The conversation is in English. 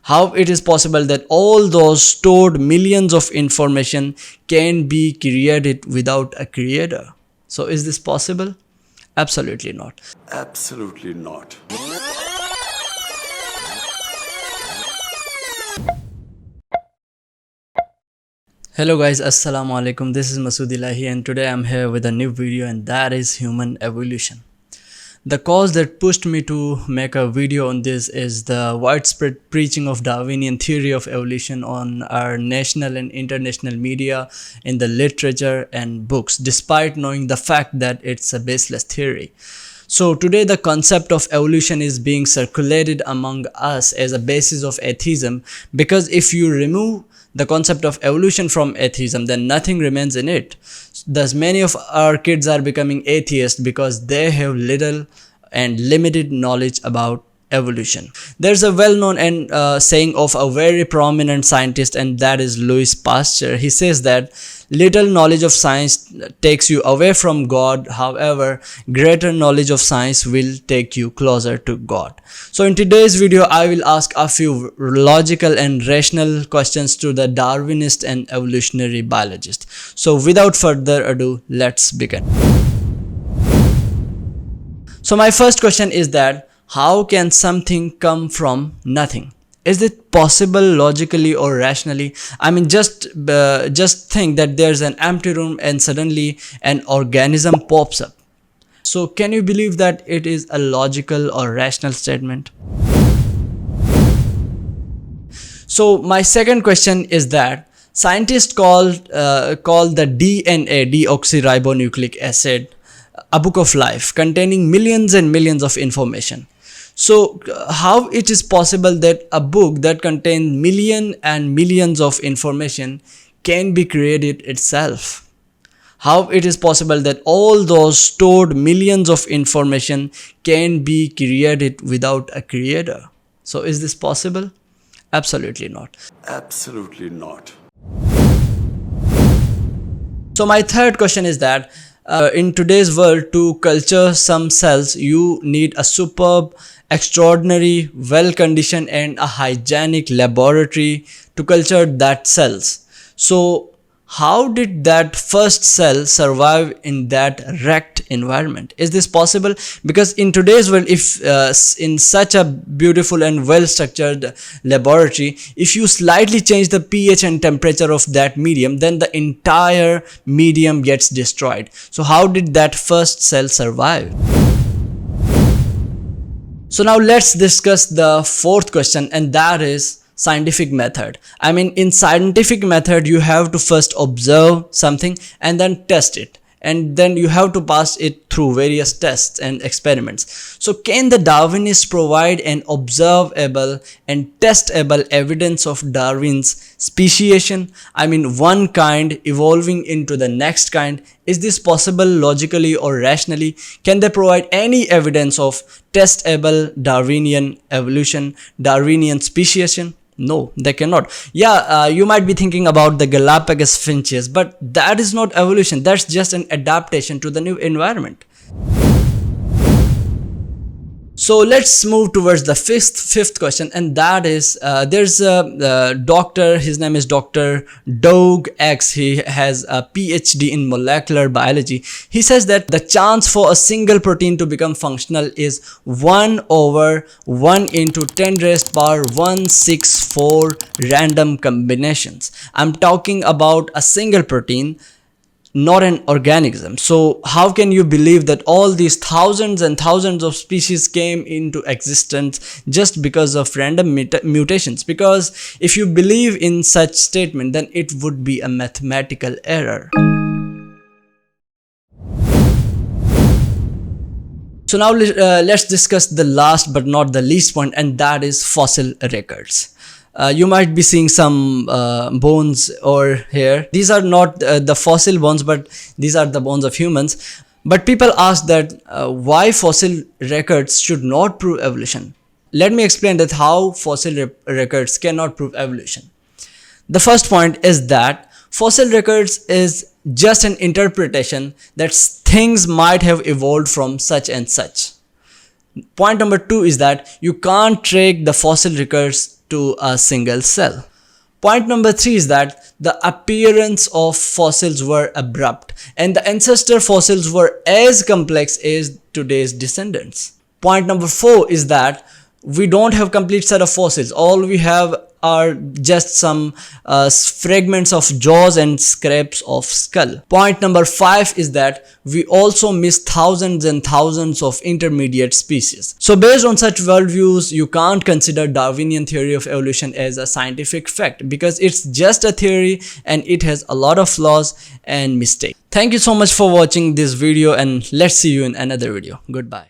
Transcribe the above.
How it is possible that all those stored millions of information can be created without a creator? So is this possible? Absolutely not. Absolutely not. Hello guys, assalamu alaikum. This is Masood Ilahi and today I'm here with a new video, and that is human evolution. The cause that pushed me to make a video on this is the widespread preaching of Darwinian theory of evolution on our national and international media, in the literature and books, despite knowing the fact that it's a baseless theory. So today the concept of evolution is being circulated among us as a basis of atheism, because if you remove the concept of evolution from atheism, then nothing remains in it. Thus many of our kids are becoming atheists because they have little and limited knowledge about evolution. There's a well-known saying of a very prominent scientist, and that is Louis Pasteur. He says that little knowledge of science takes you away from God, however, greater knowledge of science will take you closer to God. So in today's video, I will ask a few logical and rational questions to the Darwinist and evolutionary biologist. So without further ado, let's begin. So my first question is that, how can something come from nothing? Is it possible logically or rationally? I mean, just think that there's an empty room and suddenly an organism pops up. So can you believe that it is a logical or rational statement? So my second question is that scientists call the DNA, deoxyribonucleic acid, a book of life containing millions and millions of information. So how it is possible that a book that contains millions and millions of information can be created itself? How it is possible that all those stored millions of information can be created without a creator? So is this possible? Absolutely not. Absolutely not. So my third question is that in today's world, to culture some cells, you need a superb, extraordinary, well-conditioned and a hygienic laboratory to culture that cells. So how did that first cell survive in that wrecked environment? Is this possible? Because in today's world, if in such a beautiful and well-structured laboratory, if you slightly change the pH and temperature of that medium, then the entire medium gets destroyed. So how did that first cell survive? So now let's discuss the fourth question, and that is scientific method. I mean, in scientific method, you have to first observe something and then test it, and then you have to pass it through various tests and experiments. So can the Darwinists provide an observable and testable evidence of Darwin's speciation? I mean, one kind evolving into the next kind. Is this possible logically or rationally? Can they provide any evidence of testable Darwinian evolution, Darwinian speciation? No, they cannot. Yeah, you might be thinking about the Galapagos finches, but that is not evolution. That's just an adaptation to the new environment. So let's move towards the fifth question, and that is there's a doctor. His name is Dr. Doug X. He has a PhD in molecular biology. He says that the chance for a single protein to become functional is 1/1 into 10 raised power 164 random combinations. I'm talking about a single protein, not an organism. So how can you believe that all these thousands and thousands of species came into existence just because of random mutations? Because if you believe in such statement, then it would be a mathematical error. So now let's discuss the last but not the least point, and that is fossil records. You might be seeing some bones over here. These are not the fossil bones, but these are the bones of humans. But people ask that why fossil records should not prove evolution. Let me explain that how fossil records cannot prove evolution. The first point is that fossil records is just an interpretation that things might have evolved from such and such. Point number two is that you can't track the fossil records to a single cell. Point number 3 is that the appearance of fossils were abrupt and the ancestor fossils were as complex as today's descendants. Point number 4 is that we don't have complete set of fossils. All we have are just some fragments of jaws and scraps of skull. Point number 5 is that we also miss thousands and thousands of intermediate species. So based on such worldviews, you can't consider Darwinian theory of evolution as a scientific fact because it's just a theory and it has a lot of flaws and mistakes. Thank you so much for watching this video and let's see you in another video. Goodbye.